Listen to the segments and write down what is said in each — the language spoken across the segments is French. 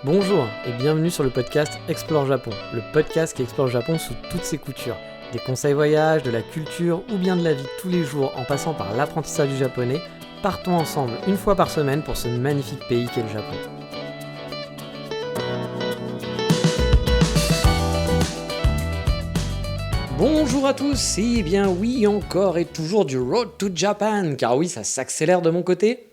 Bonjour et bienvenue sur le podcast Explore Japon, le podcast qui explore le Japon sous toutes ses coutures. Des conseils voyage, de la culture ou bien de la vie de tous les jours en passant par l'apprentissage du japonais, partons ensemble une fois par semaine pour ce magnifique pays qu'est le Japon. Bonjour à tous, et bien oui encore et toujours du Road to Japan, car oui ça s'accélère de mon côté.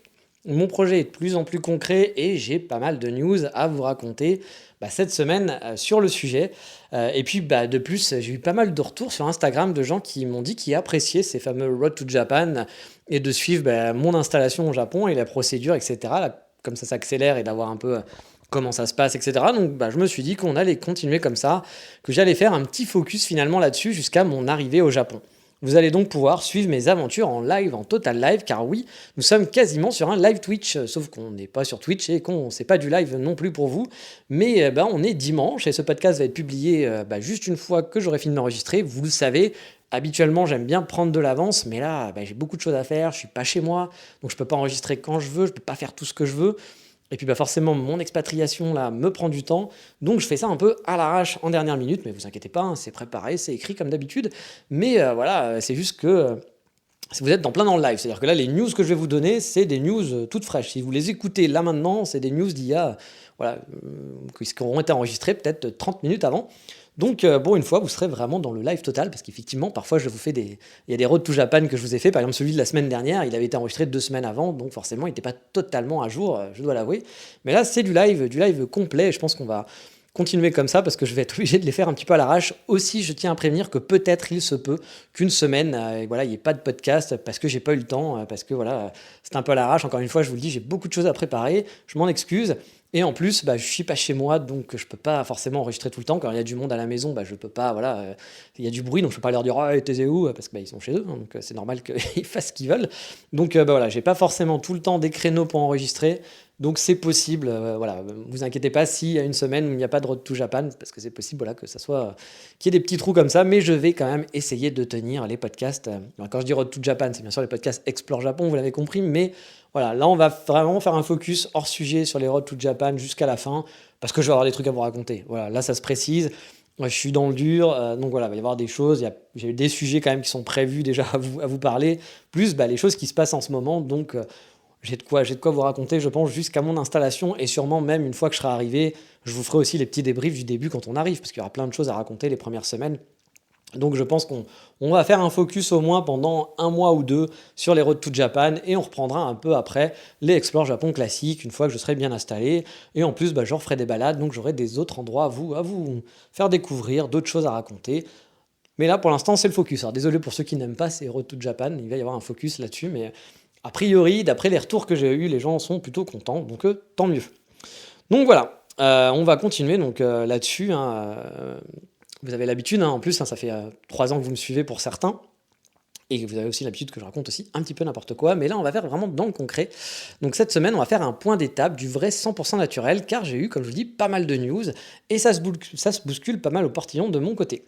Mon projet est de plus en plus concret et j'ai pas mal de news à vous raconter cette semaine sur le sujet. Et puis de plus, j'ai eu pas mal de retours sur Instagram de gens qui m'ont dit qu'ils appréciaient ces fameux Road to Japan et de suivre mon installation au Japon et la procédure, etc. Là, comme ça s'accélère et d'avoir un peu comment ça se passe, etc. Donc je me suis dit qu'on allait continuer comme ça, que j'allais faire un petit focus finalement là-dessus jusqu'à mon arrivée au Japon. Vous allez donc pouvoir suivre mes aventures en live, en total live, car oui, nous sommes quasiment sur un live Twitch, sauf qu'on n'est pas sur Twitch et qu'on c'est pas du live non plus pour vous, mais on est dimanche et ce podcast va être publié juste une fois que j'aurai fini d'enregistrer, vous le savez. Habituellement, j'aime bien prendre de l'avance, mais là, j'ai beaucoup de choses à faire, je suis pas chez moi, donc je peux pas enregistrer quand je veux, je peux pas faire tout ce que je veux. Et puis forcément, mon expatriation là me prend du temps, donc je fais ça un peu à l'arrache en dernière minute, mais vous inquiétez pas, c'est préparé, c'est écrit comme d'habitude. Mais c'est juste que vous êtes dans le live, c'est-à-dire que là, les news que je vais vous donner, c'est des news toutes fraîches. Si vous les écoutez là maintenant, c'est des news d'il y a, qui auront été enregistrées peut-être 30 minutes avant. Donc, une fois, vous serez vraiment dans le live total, parce qu'effectivement, parfois, je vous fais il y a des Road to Japan que je vous ai fait, par exemple, celui de la semaine dernière, il avait été enregistré 2 semaines avant, donc forcément, il n'était pas totalement à jour, je dois l'avouer. Mais là, c'est du live complet, et je pense qu'on va continuer comme ça, parce que je vais être obligé de les faire un petit peu à l'arrache. Aussi, je tiens à prévenir que peut-être il se peut qu'une semaine, il n'y ait pas de podcast, parce que j'ai pas eu le temps, parce que c'est un peu à l'arrache. Encore une fois, je vous le dis, j'ai beaucoup de choses à préparer, je m'en excuse. Et en plus, je suis pas chez moi, donc je peux pas forcément enregistrer tout le temps. Quand il y a du monde à la maison, je peux pas, il y a du bruit, donc je peux pas leur dire «Ah, t'es où?» parce que ils sont chez eux, hein, donc c'est normal qu'ils fassent ce qu'ils veulent. Donc j'ai pas forcément tout le temps des créneaux pour enregistrer, donc c'est possible, vous inquiétez pas s'il y a une semaine où il n'y a pas de Road to Japan, parce que c'est possible, que ça soit, qu'il y ait des petits trous comme ça, mais je vais quand même essayer de tenir les podcasts. Quand je dis Road to Japan, c'est bien sûr les podcasts Explore Japon, vous l'avez compris, mais voilà, là on va vraiment faire un focus hors sujet sur les Road to Japan jusqu'à la fin, parce que je vais avoir des trucs à vous raconter. Voilà, là ça se précise. Moi, je suis dans le dur, donc il va y avoir des choses. J'ai des sujets quand même qui sont prévus déjà à vous parler, plus les choses qui se passent en ce moment. Donc j'ai de quoi vous raconter, je pense, jusqu'à mon installation, et sûrement même une fois que je serai arrivé, je vous ferai aussi les petits débriefs du début quand on arrive, parce qu'il y aura plein de choses à raconter les premières semaines. Donc je pense qu'on va faire un focus au moins pendant 1 mois ou 2 sur les Road to Japan, et on reprendra un peu après les Explore Japon classiques une fois que je serai bien installé. Et en plus, je referai des balades, donc j'aurai des autres endroits à vous faire découvrir, d'autres choses à raconter. Mais là, pour l'instant, c'est le focus. Alors désolé pour ceux qui n'aiment pas ces Road to Japan, il va y avoir un focus là-dessus, mais a priori, d'après les retours que j'ai eus, les gens sont plutôt contents, donc tant mieux. Donc voilà, on va continuer là-dessus. Vous avez l'habitude, en plus, ça fait 3 ans que vous me suivez pour certains, et vous avez aussi l'habitude que je raconte aussi un petit peu n'importe quoi, mais là on va faire vraiment dans le concret. Donc cette semaine, on va faire un point d'étape du vrai 100% naturel, car j'ai eu, comme je vous dis, pas mal de news, et ça se bouscule pas mal au portillon de mon côté.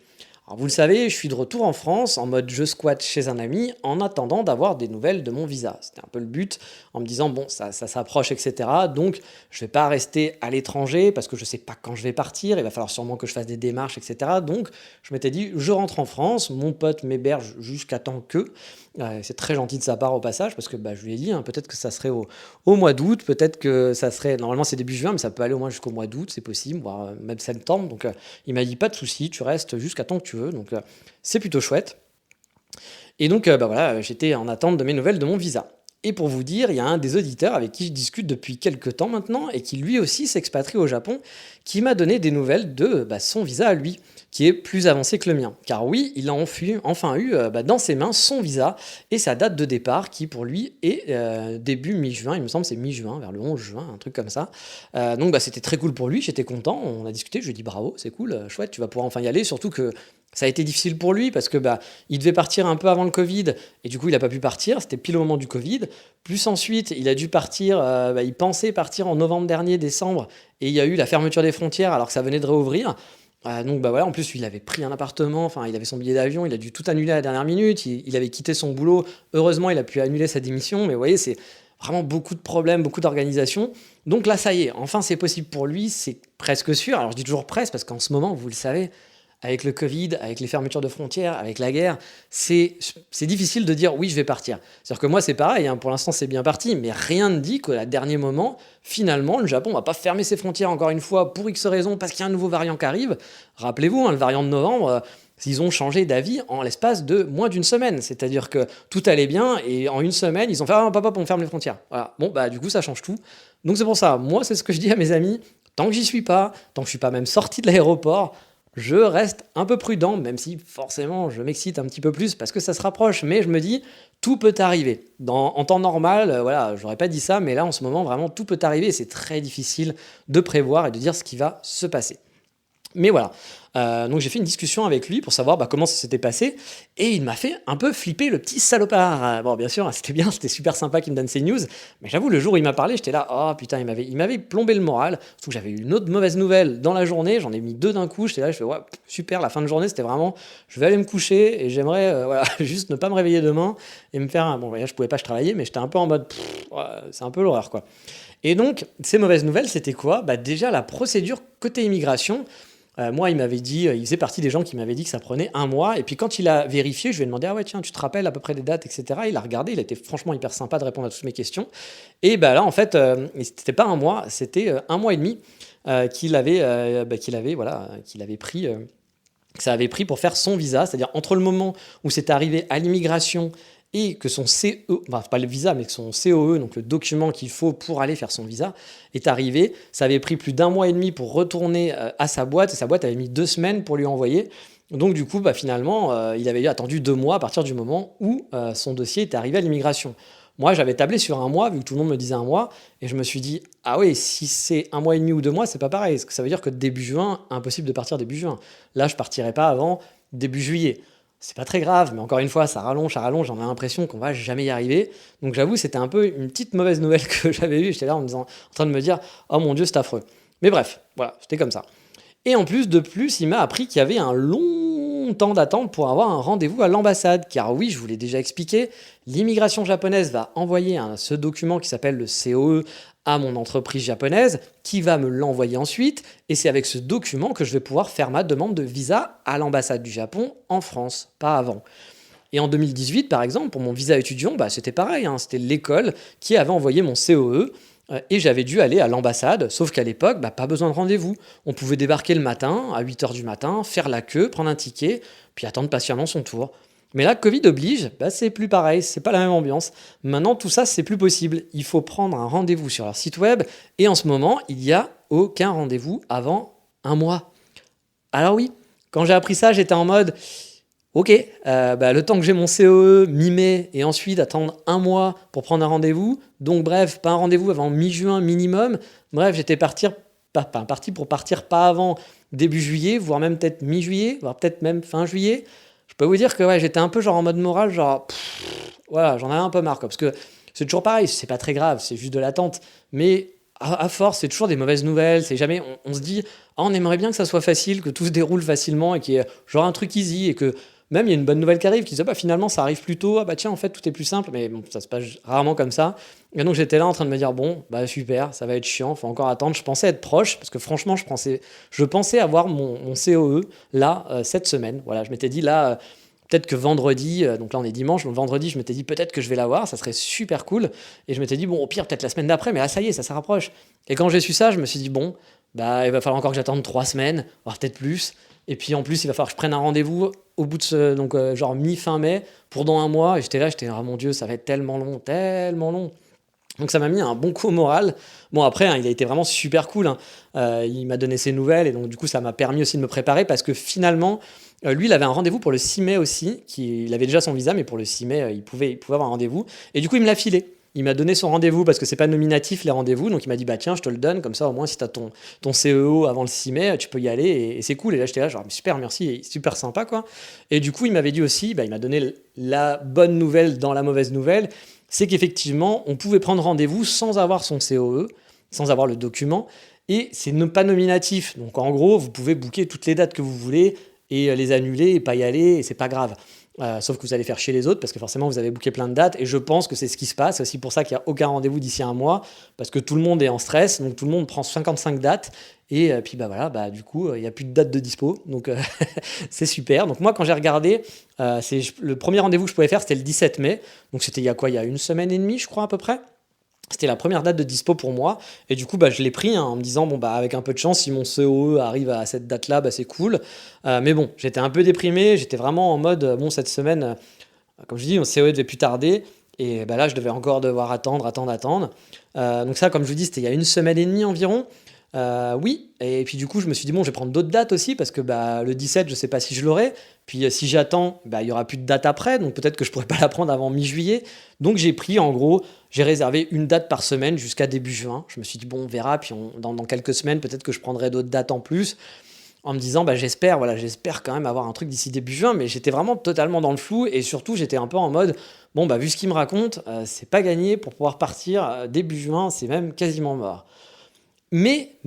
Alors vous le savez, je suis de retour en France, en mode je squatte chez un ami, en attendant d'avoir des nouvelles de mon visa. C'était un peu le but, en me disant, ça s'approche, etc. Donc je vais pas rester à l'étranger, parce que je sais pas quand je vais partir, il va falloir sûrement que je fasse des démarches, etc. Donc je m'étais dit, je rentre en France, mon pote m'héberge jusqu'à temps que... c'est très gentil de sa part au passage, parce que je lui ai dit, peut-être que ça serait au mois d'août, peut-être que ça serait, normalement c'est début juin, mais ça peut aller au moins jusqu'au mois d'août, c'est possible, voire même septembre. Donc il m'a dit, pas de souci, tu restes jusqu'à temps que tu veux, donc c'est plutôt chouette. Et donc j'étais en attente de mes nouvelles de mon visa. Et pour vous dire, il y a un des auditeurs avec qui je discute depuis quelques temps maintenant, et qui lui aussi s'expatrie au Japon, qui m'a donné des nouvelles de son visa à lui, qui est plus avancé que le mien. Car oui, il a enfin eu dans ses mains son visa et sa date de départ, qui pour lui est début mi-juin, il me semble c'est mi-juin, vers le 11 juin, un truc comme ça. Donc c'était très cool pour lui, j'étais content, on a discuté, je lui ai dit bravo, c'est cool, chouette, tu vas pouvoir enfin y aller, surtout que ça a été difficile pour lui, parce que il devait partir un peu avant le Covid, et du coup il n'a pas pu partir, c'était pile au moment du Covid. Plus ensuite, il a dû partir, il pensait partir en novembre dernier, décembre, et il y a eu la fermeture des frontières alors que ça venait de réouvrir. Donc en plus il avait pris un appartement, enfin il avait son billet d'avion, il a dû tout annuler à la dernière minute, il avait quitté son boulot, heureusement il a pu annuler sa démission, mais vous voyez, vraiment beaucoup de problèmes, beaucoup d'organisation. Donc là, ça y est, enfin c'est possible pour lui, c'est presque sûr. Alors je dis toujours presque parce qu'en ce moment, vous le savez, avec le Covid, avec les fermetures de frontières, avec la guerre, c'est difficile de dire oui, je vais partir. C'est-à-dire que moi, c'est pareil, hein, pour l'instant, c'est bien parti, mais rien ne dit qu'à dernier moment, finalement, le Japon va pas fermer ses frontières encore une fois pour X raisons, parce qu'il y a un nouveau variant qui arrive. Rappelez-vous, hein, le variant de novembre, ils ont changé d'avis en l'espace de moins d'une semaine. C'est-à-dire que tout allait bien et en une semaine, ils ont fait ah, papa, on ferme les frontières. Voilà. Bon, bah du coup, ça change tout. Donc c'est pour ça, moi, c'est ce que je dis à mes amis. Tant que j'y suis pas, tant que je suis pas même sorti de l'aéroport, je reste un peu prudent, même si forcément je m'excite un petit peu plus parce que ça se rapproche. Mais je me dis, tout peut arriver. En temps normal, voilà, j'aurais pas dit ça, mais là en ce moment, vraiment, tout peut arriver et c'est très difficile de prévoir et de dire ce qui va se passer. Mais voilà. Donc j'ai fait une discussion avec lui pour savoir comment ça s'était passé et il m'a fait un peu flipper le petit salopard. Bon, bien sûr, c'était bien, c'était super sympa qu'il me donne ses news, mais j'avoue, le jour où il m'a parlé, j'étais là, oh putain, il m'avait plombé le moral. Surtout que j'avais eu une autre mauvaise nouvelle dans la journée, j'en ai mis deux d'un coup, j'étais là, je fais ouais, super, la fin de journée, c'était vraiment, je vais aller me coucher et j'aimerais voilà, juste ne pas me réveiller demain et me faire bon, je pouvais pas travailler, mais j'étais un peu en mode, ouais, c'est un peu l'horreur quoi. Et donc, ces mauvaises nouvelles, c'était quoi? Déjà, la procédure côté immigration. Moi, il m'avait dit, il faisait partie des gens qui m'avaient dit que ça prenait un mois. Et puis quand il a vérifié, je lui ai demandé, ah ouais, tiens, tu te rappelles à peu près des dates, etc. Il a regardé, il a été franchement hyper sympa de répondre à toutes mes questions. Et là, en fait, c'était pas un mois, c'était un mois et demi qu'il avait pris. Que ça avait pris pour faire son visa, c'est-à-dire entre le moment où c'est arrivé à l'immigration et que son CE, enfin pas le visa, mais que son COE, donc le document qu'il faut pour aller faire son visa, est arrivé. Ça avait pris plus d'un mois et demi pour retourner à sa boîte, et sa boîte avait mis 2 semaines pour lui envoyer. Donc du coup, finalement, il avait attendu 2 mois à partir du moment où son dossier était arrivé à l'immigration. Moi, j'avais tablé sur un mois, vu que tout le monde me disait un mois, et je me suis dit, ah oui, si c'est un mois et demi ou 2 mois, c'est pas pareil, parce que ça veut dire que début juin, impossible de partir début juin. Là, je partirai pas avant début juillet. C'est pas très grave, mais encore une fois, ça rallonge, j'en ai l'impression qu'on va jamais y arriver. Donc j'avoue, c'était un peu une petite mauvaise nouvelle que j'avais eue. J'étais là en train de me dire, oh mon Dieu, c'est affreux. Mais bref, voilà, c'était comme ça. Et en plus, il m'a appris qu'il y avait un long temps d'attente pour avoir un rendez-vous à l'ambassade. Car oui, je vous l'ai déjà expliqué, l'immigration japonaise va envoyer ce document qui s'appelle le COE à mon entreprise japonaise, qui va me l'envoyer ensuite. Et c'est avec ce document que je vais pouvoir faire ma demande de visa à l'ambassade du Japon en France, pas avant. Et en 2018, par exemple, pour mon visa étudiant, c'était pareil, hein, c'était l'école qui avait envoyé mon COE. Et j'avais dû aller à l'ambassade, sauf qu'à l'époque, pas besoin de rendez-vous. On pouvait débarquer le matin, à 8h du matin, faire la queue, prendre un ticket, puis attendre patiemment son tour. Mais là, Covid oblige, c'est plus pareil, c'est pas la même ambiance. Maintenant, tout ça, c'est plus possible. Il faut prendre un rendez-vous sur leur site web, et en ce moment, il n'y a aucun rendez-vous avant un mois. Alors oui, quand j'ai appris ça, j'étais en mode... Ok, le temps que j'ai mon COE mi-mai et ensuite attendre un mois pour prendre un rendez-vous, donc bref, pas un rendez-vous avant mi-juin minimum, bref, j'étais parti pour partir pas avant début juillet, voire même peut-être mi-juillet, voire peut-être même fin juillet. Je peux vous dire que j'étais un peu genre en mode moral, genre, voilà, j'en avais un peu marre, quoi, parce que c'est toujours pareil, c'est pas très grave, c'est juste de l'attente, mais à force, c'est toujours des mauvaises nouvelles, c'est jamais, on se dit, on aimerait bien que ça soit facile, que tout se déroule facilement et qu'il y ait genre un truc easy et que même il y a une bonne nouvelle qui arrive, qui dit finalement ça arrive plus tôt, tiens en fait tout est plus simple, mais bon, ça se passe rarement comme ça. Et donc j'étais là en train de me dire bon super, ça va être chiant, faut encore attendre. Je pensais être proche parce que franchement je pensais avoir mon COE là cette semaine. Voilà, je m'étais dit là peut-être que vendredi, donc là on est dimanche, donc vendredi je m'étais dit peut-être que je vais l'avoir, ça serait super cool. Et je m'étais dit bon au pire peut-être la semaine d'après, mais là ça y est, ça rapproche. Et quand j'ai su ça, je me suis dit bon il va falloir encore que j'attende 3 semaines, voire peut-être plus. Et puis en plus, il va falloir que je prenne un rendez-vous au bout de genre mi-fin mai pour dans un mois. Et j'étais ah mon Dieu, ça va être tellement long, tellement long. Donc ça m'a mis un bon coup au moral. Bon après, il a été vraiment super cool. Il m'a donné ses nouvelles et donc du coup, ça m'a permis aussi de me préparer parce que finalement, lui, il avait un rendez-vous pour le 6 mai aussi. Il avait déjà son visa, mais pour le 6 mai, il pouvait avoir un rendez-vous. Et du coup, il me l'a filé. Il m'a donné son rendez-vous parce que c'est pas nominatif les rendez-vous, donc il m'a dit tiens je te le donne comme ça au moins si t'as ton CEO avant le 6 mai tu peux y aller et c'est cool. Et là j'étais là genre super merci et super sympa quoi. Et du coup il m'avait dit aussi il m'a donné la bonne nouvelle dans la mauvaise nouvelle, c'est qu'effectivement on pouvait prendre rendez-vous sans avoir son COE, sans avoir le document et c'est pas nominatif, donc en gros vous pouvez booker toutes les dates que vous voulez et les annuler et pas y aller, et c'est pas grave. Sauf que vous allez faire chier les autres parce que forcément vous avez booké plein de dates et je pense que c'est ce qui se passe. C'est aussi pour ça qu'il n'y a aucun rendez-vous d'ici un mois parce que tout le monde est en stress, donc tout le monde prend 55 dates et puis bah voilà, bah du coup il n'y a plus de date de dispo, donc c'est super. Donc moi quand j'ai regardé, le premier rendez-vous que je pouvais faire c'était le 17 mai, donc c'était il y a quoi, il y a une semaine et demie je crois à peu près. C'était la première date de dispo pour moi et du coup bah, je l'ai pris en me disant bon bah avec un peu de chance si mon COE arrive à cette date là bah, c'est cool. Mais bon j'étais un peu déprimé, j'étais vraiment en mode bon cette semaine comme je dis mon COE devait plus tarder et bah, là je devais encore devoir attendre. Donc ça comme je vous dis c'était il y a une semaine et demie environ. Oui, et puis du coup je me suis dit bon je vais prendre d'autres dates aussi parce que bah, le 17 je sais pas si je l'aurai, puis si j'attends bah, il y aura plus de date après donc peut-être que je pourrais pas la prendre avant mi-juillet, donc j'ai pris en gros, j'ai réservé une date par semaine jusqu'à début juin, je me suis dit bon on verra, puis dans quelques semaines peut-être que je prendrai d'autres dates en plus, en me disant bah, j'espère quand même avoir un truc d'ici début juin, mais j'étais vraiment totalement dans le flou et surtout j'étais un peu en mode bon bah vu ce qu'il me raconte, c'est pas gagné pour pouvoir partir début juin, c'est même quasiment mort. Mais,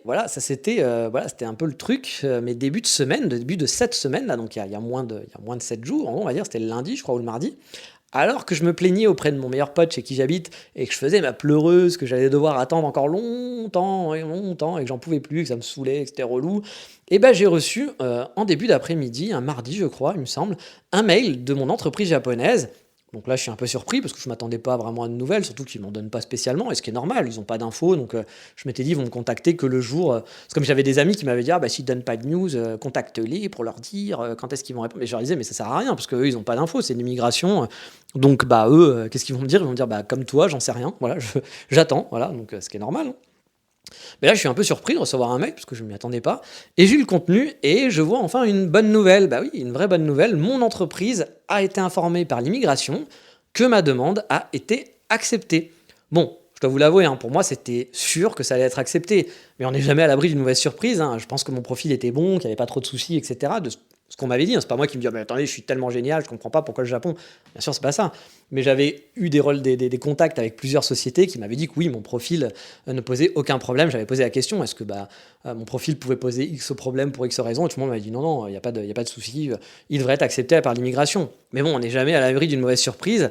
voilà, ça c'était un peu le truc, mes débuts de semaine, début de cette semaine là, donc il y a moins de 7 jours, en gros, on va dire, c'était le lundi, je crois, ou le mardi. Alors que je me plaignais auprès de mon meilleur pote chez qui j'habite et que je faisais ma pleureuse, que j'allais devoir attendre encore longtemps et longtemps et que j'en pouvais plus, que ça me saoulait, que c'était relou, et ben j'ai reçu en début d'après-midi, un mardi je crois, il me semble, un mail de mon entreprise japonaise. Donc là, je suis un peu surpris parce que je ne m'attendais pas vraiment à de nouvelles, surtout qu'ils ne m'en donnent pas spécialement, et ce qui est normal, ils n'ont pas d'infos. Donc je m'étais dit, ils vont me contacter que le jour. C'est comme j'avais des amis qui m'avaient dit, ah bah s'ils ne donnent pas de news, contacte-les pour leur dire quand est-ce qu'ils vont répondre. Mais je leur disais, mais ça sert à rien parce qu'eux, ils n'ont pas d'infos, c'est l'immigration. Donc bah eux, qu'est-ce qu'ils vont me dire? Ils vont me dire, bah comme toi, j'en sais rien, voilà, j'attends, voilà, donc ce qui est normal, hein. Mais là, je suis un peu surpris de recevoir un mail parce que je ne m'y attendais pas. Et j'ai eu le contenu et je vois enfin une bonne nouvelle. Bah oui, une vraie bonne nouvelle. Mon entreprise a été informée par l'immigration que ma demande a été acceptée. Bon, je dois vous l'avouer, hein, pour moi, c'était sûr que ça allait être accepté. Mais on n'est jamais à l'abri d'une mauvaise surprise, hein. Je pense que mon profil était bon, qu'il n'y avait pas trop de soucis, etc. De ce qu'on m'avait dit, hein. C'est pas moi qui me dis, ah, mais attendez, je suis tellement génial, je comprends pas pourquoi le Japon. Bien sûr, c'est pas ça. Mais j'avais eu des contacts avec plusieurs sociétés qui m'avaient dit que oui, mon profil ne posait aucun problème. J'avais posé la question, est-ce que mon profil pouvait poser X problème pour X raison? Et tout le monde m'avait dit non, non, il n'y a pas de souci, il devrait être accepté par l'immigration. Mais bon, on n'est jamais à l'abri d'une mauvaise surprise.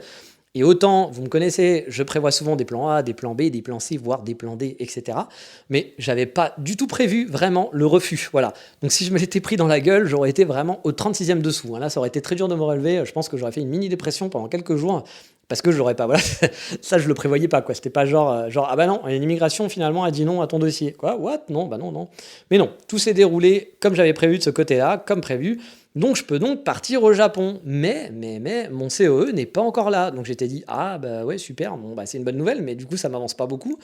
Et autant, vous me connaissez, je prévois souvent des plans A, des plans B, des plans C, voire des plans D, etc. Mais j'avais pas du tout prévu vraiment le refus. Voilà. Donc si je me l'étais pris dans la gueule, j'aurais été vraiment au 36e dessous. Là, ça aurait été très dur de me relever. Je pense que j'aurais fait une mini dépression pendant quelques jours parce que je l'aurais pas. Voilà. Ça, je le prévoyais pas, quoi. C'était pas genre ah bah non, l'immigration finalement a dit non à ton dossier. Quoi? What? Non, bah non, non. Mais non, tout s'est déroulé comme j'avais prévu de ce côté-là, comme prévu. Donc je peux donc partir au Japon, mais mon COE n'est pas encore là. Donc j'étais dit ah bah ouais super, bon bah c'est une bonne nouvelle, mais du coup ça m'avance pas beaucoup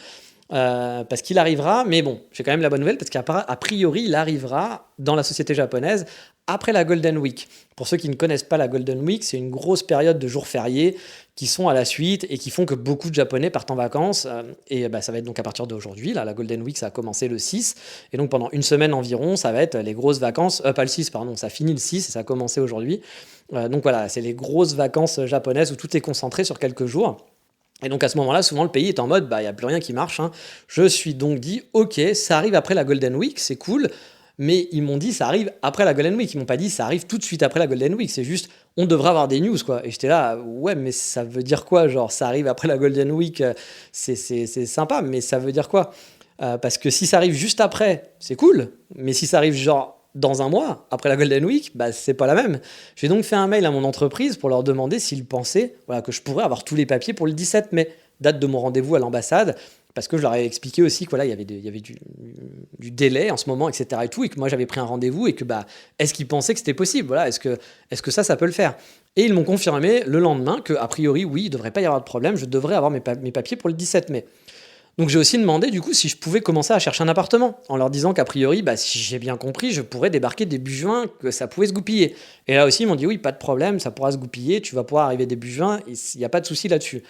parce qu'il arrivera. Mais bon, j'ai quand même la bonne nouvelle parce qu'a priori il arrivera dans la société japonaise après la Golden Week. Pour ceux qui ne connaissent pas la Golden Week, c'est une grosse période de jours fériés qui sont à la suite et qui font que beaucoup de Japonais partent en vacances. Et bah, ça va être donc à partir d'aujourd'hui. Là, la Golden Week, ça a commencé le 6. Et donc pendant une semaine environ, ça va être les grosses vacances. Pas le 6, pardon, ça finit le 6 et ça a commencé aujourd'hui. Donc voilà, c'est les grosses vacances japonaises où tout est concentré sur quelques jours. Et donc à ce moment-là, souvent le pays est en mode, bah il n'y a plus rien qui marche, hein. Je suis donc dit, ok, ça arrive après la Golden Week, c'est cool. Mais ils m'ont dit ça arrive après la Golden Week. Ils m'ont pas dit ça arrive tout de suite après la Golden Week. C'est juste on devrait avoir des news quoi. Et j'étais là ouais mais ça veut dire quoi genre ça arrive après la Golden Week c'est sympa mais ça veut dire quoi parce que si ça arrive juste après c'est cool mais si ça arrive genre dans un mois après la Golden Week bah c'est pas la même. J'ai donc fait un mail à mon entreprise pour leur demander s'ils pensaient voilà que je pourrais avoir tous les papiers pour le 17 mai date de mon rendez-vous à l'ambassade. Parce que je leur ai expliqué aussi que voilà, il y avait du délai en ce moment, etc. et tout, et que moi j'avais pris un rendez-vous et que bah, est-ce qu'ils pensaient que c'était possible voilà, est-ce que ça peut le faire? Et ils m'ont confirmé le lendemain que a priori oui, il ne devrait pas y avoir de problème, je devrais avoir mes papiers pour le 17 mai. Donc j'ai aussi demandé du coup si je pouvais commencer à chercher un appartement, en leur disant qu'a priori, bah, si j'ai bien compris, je pourrais débarquer début juin, que ça pouvait se goupiller. Et là aussi ils m'ont dit oui, pas de problème, ça pourra se goupiller, tu vas pouvoir arriver début juin, il n'y a pas de souci là-dessus.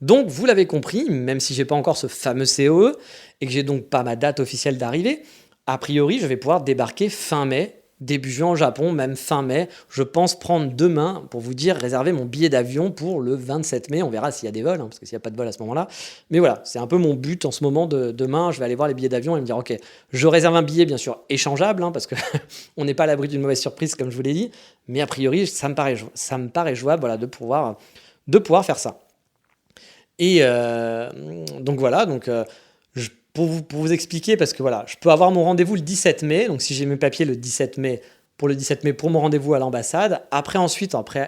Donc, vous l'avez compris, même si j'ai pas encore ce fameux COE et que j'ai donc pas ma date officielle d'arrivée, a priori, je vais pouvoir débarquer fin mai début juin au Japon, même fin mai. Je pense prendre demain, pour vous dire, réserver mon billet d'avion pour le 27 mai. On verra s'il y a des vols, parce que s'il n'y a pas de vol à ce moment-là. Mais voilà, c'est un peu mon but en ce moment. Demain, je vais aller voir les billets d'avion et me dire, ok, je réserve un billet bien sûr échangeable, parce que on n'est pas à l'abri d'une mauvaise surprise, comme je vous l'ai dit. Mais a priori, ça me paraît jouable, voilà, de pouvoir faire ça. Et donc voilà, pour vous expliquer, parce que voilà, je peux avoir mon rendez-vous le 17 mai, donc si j'ai mes papiers le 17 mai, pour mon rendez-vous à l'ambassade. Après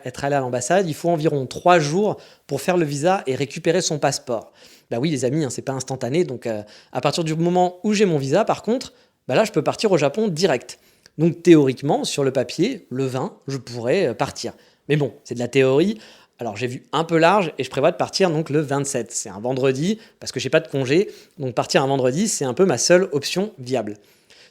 être allé à l'ambassade, il faut environ 3 jours pour faire le visa et récupérer son passeport. Bah oui les amis, c'est pas instantané, donc à partir du moment où j'ai mon visa, par contre, bah là je peux partir au Japon direct. Donc théoriquement, sur le papier, le 20, je pourrais partir. Mais bon, c'est de la théorie. Alors j'ai vu un peu large et je prévois de partir donc le 27. C'est un vendredi parce que j'ai pas de congé. Donc partir un vendredi, c'est un peu ma seule option viable.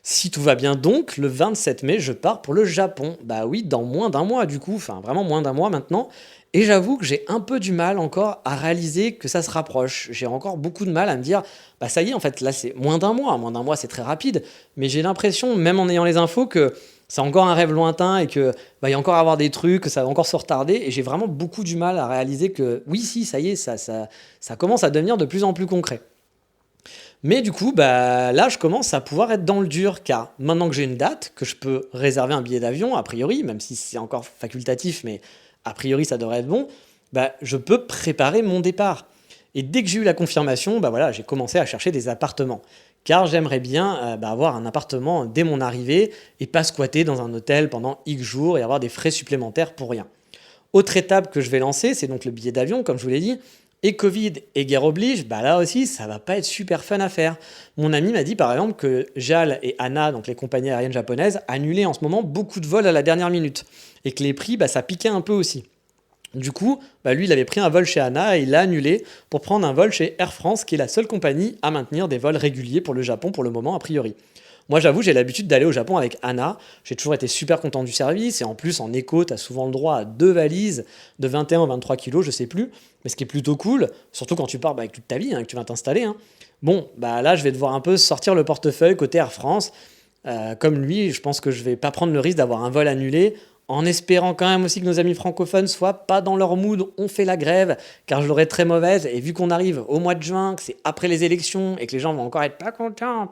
Si tout va bien donc, le 27 mai, je pars pour le Japon. Bah oui, dans moins d'un mois du coup, enfin vraiment moins d'un mois maintenant. Et j'avoue que j'ai un peu du mal encore à réaliser que ça se rapproche. J'ai encore beaucoup de mal à me dire, bah ça y est, en fait, là c'est moins d'un mois. Moins d'un mois, c'est très rapide. Mais j'ai l'impression, même en ayant les infos, que c'est encore un rêve lointain et que bah, il y a encore à avoir des trucs, que ça va encore se retarder. Et j'ai vraiment beaucoup du mal à réaliser que oui, si, ça y est, ça commence à devenir de plus en plus concret. Mais du coup, bah, là, je commence à pouvoir être dans le dur, car maintenant que j'ai une date, que je peux réserver un billet d'avion, a priori, même si c'est encore facultatif, mais a priori ça devrait être bon, bah, je peux préparer mon départ. Et dès que j'ai eu la confirmation, bah voilà, j'ai commencé à chercher des appartements. Car j'aimerais bien bah, avoir un appartement dès mon arrivée et pas squatter dans un hôtel pendant X jours et avoir des frais supplémentaires pour rien. Autre étape que je vais lancer, c'est donc le billet d'avion, comme je vous l'ai dit. Et Covid et guerre oblige, bah là aussi, ça va pas être super fun à faire. Mon ami m'a dit par exemple que JAL et ANA, donc les compagnies aériennes japonaises, annulaient en ce moment beaucoup de vols à la dernière minute. Et que les prix, bah, ça piquait un peu aussi. Du coup, bah lui, il avait pris un vol chez ANA et il l'a annulé pour prendre un vol chez Air France, qui est la seule compagnie à maintenir des vols réguliers pour le Japon pour le moment, a priori. Moi, j'avoue, j'ai l'habitude d'aller au Japon avec ANA. J'ai toujours été super content du service. Et en plus, en éco, tu as souvent le droit à 2 valises de 21 ou 23 kilos, je sais plus. Mais ce qui est plutôt cool, surtout quand tu pars avec toute ta vie, que tu vas t'installer. Bon, bah là, je vais devoir un peu sortir le portefeuille côté Air France. Comme lui, je pense que je vais pas prendre le risque d'avoir un vol annulé, en espérant quand même aussi que nos amis francophones soient pas dans leur mood, on fait la grève, car je l'aurais très mauvaise, et vu qu'on arrive au mois de juin, que c'est après les élections, et que les gens vont encore être pas contents,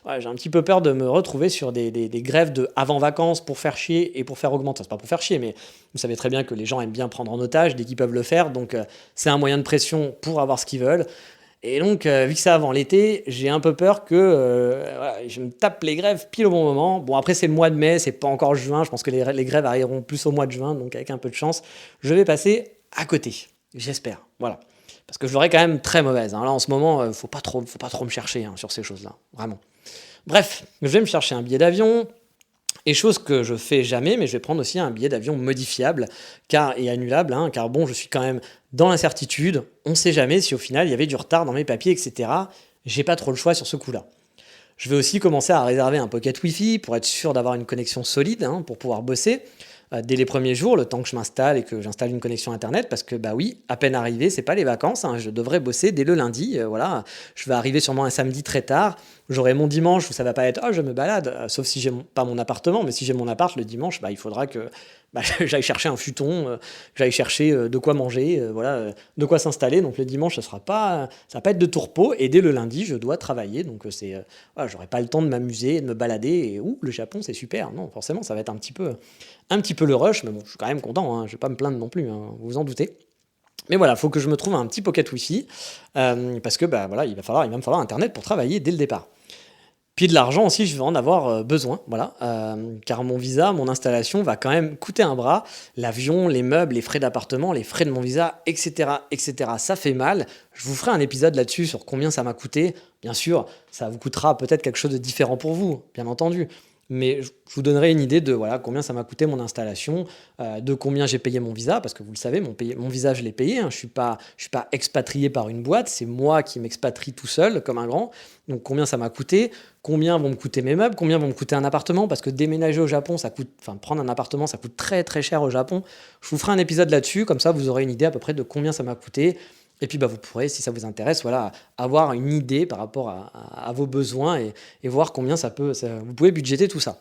ouais, j'ai un petit peu peur de me retrouver sur des grèves de avant-vacances pour faire chier et pour faire augmenter. C'est pas pour faire chier, mais vous savez très bien que les gens aiment bien prendre en otage dès qu'ils peuvent le faire, donc c'est un moyen de pression pour avoir ce qu'ils veulent. Et donc, vu que c'est avant l'été, j'ai un peu peur que voilà, je me tape les grèves pile au bon moment. Bon, après, c'est le mois de mai, c'est pas encore juin. Je pense que les grèves arriveront plus au mois de juin. Donc, avec un peu de chance, je vais passer à côté. J'espère. Voilà. Parce que je l'aurais quand même très mauvaise. Là, en ce moment, faut pas trop me chercher sur ces choses-là. Vraiment. Bref, je vais me chercher un billet d'avion. Et chose que je fais jamais, mais je vais prendre aussi un billet d'avion modifiable et annulable, car bon, je suis quand même dans l'incertitude. On ne sait jamais si au final il y avait du retard dans mes papiers, etc. J'ai pas trop le choix sur ce coup-là. Je vais aussi commencer à réserver un pocket Wi-Fi pour être sûr d'avoir une connexion solide, pour pouvoir bosser dès les premiers jours, le temps que je m'installe et que j'installe une connexion internet, parce que bah oui, à peine arrivé, c'est pas les vacances, je devrais bosser dès le lundi, voilà. Je vais arriver sûrement un samedi très tard, j'aurai mon dimanche où ça va pas être je me balade, sauf si j'ai pas mon appartement, mais si j'ai mon appart le dimanche, bah il faudra que j'aille chercher un futon, j'aille chercher de quoi manger, voilà, de quoi s'installer. Donc le dimanche, ça va pas être de tourpeau, et dès le lundi, je dois travailler, donc voilà, j'aurai pas le temps de m'amuser, de me balader, et le Japon c'est super, non, forcément ça va être un petit peu le rush, mais bon, je suis quand même content, je vais pas me plaindre non plus, vous vous en doutez. Mais voilà, il faut que je me trouve un petit pocket Wi-Fi, parce que bah, voilà, il va me falloir Internet pour travailler dès le départ. Puis de l'argent aussi, je vais en avoir besoin, voilà, car mon visa, mon installation va quand même coûter un bras. L'avion, les meubles, les frais d'appartement, les frais de mon visa, etc., etc. Ça fait mal. Je vous ferai un épisode là-dessus sur combien ça m'a coûté. Bien sûr, ça vous coûtera peut-être quelque chose de différent pour vous, bien entendu. Mais je vous donnerai une idée de voilà, combien ça m'a coûté mon installation, de combien j'ai payé mon visa, parce que vous le savez, mon visa, je l'ai payé. Je ne suis pas expatrié par une boîte, c'est moi qui m'expatrie tout seul, comme un grand. Donc combien ça m'a coûté, combien vont me coûter mes meubles, combien vont me coûter un appartement, parce que déménager au Japon, prendre un appartement, ça coûte très très cher au Japon. Je vous ferai un épisode là-dessus, comme ça vous aurez une idée à peu près de combien ça m'a coûté. Et puis bah, vous pourrez, si ça vous intéresse, voilà, avoir une idée par rapport à vos besoins et voir combien vous pouvez budgéter tout ça.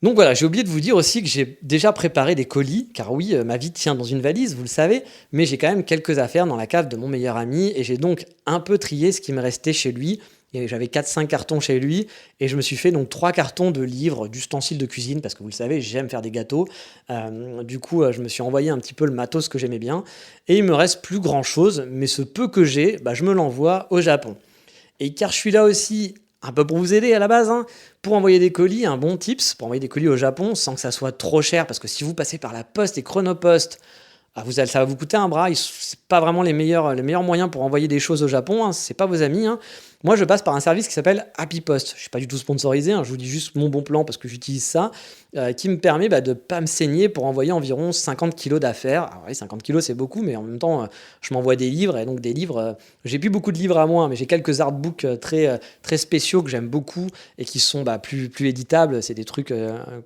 Donc voilà, j'ai oublié de vous dire aussi que j'ai déjà préparé des colis, car oui, ma vie tient dans une valise, vous le savez, mais j'ai quand même quelques affaires dans la cave de mon meilleur ami, et j'ai donc un peu trié ce qui me restait chez lui. Et j'avais 4-5 cartons chez lui, et je me suis fait donc 3 cartons de livres, d'ustensiles de cuisine, parce que vous le savez, j'aime faire des gâteaux. Du coup, je me suis envoyé un petit peu le matos que j'aimais bien, et il me reste plus grand chose, mais ce peu que j'ai, bah, je me l'envoie au Japon. Et car je suis là aussi, un peu pour vous aider à la base, hein, pour envoyer des colis, un bon tips, pour envoyer des colis au Japon sans que ça soit trop cher, parce que si vous passez par la poste et Chronopost, ah, ça va vous coûter un bras. C'est pas vraiment les meilleurs moyens pour envoyer des choses au Japon. Hein, c'est pas vos amis. Hein. Moi, je passe par un service qui s'appelle Happy Post. Je suis pas du tout sponsorisé. Hein, je vous dis juste mon bon plan parce que j'utilise ça, qui me permet de pas me saigner pour envoyer environ 50 kilos d'affaires. Alors oui, 50 kilos, c'est beaucoup, mais en même temps, je m'envoie des livres et donc des livres. J'ai plus beaucoup de livres à moi, hein, mais j'ai quelques artbooks très spéciaux que j'aime beaucoup et qui sont plus éditables. C'est des trucs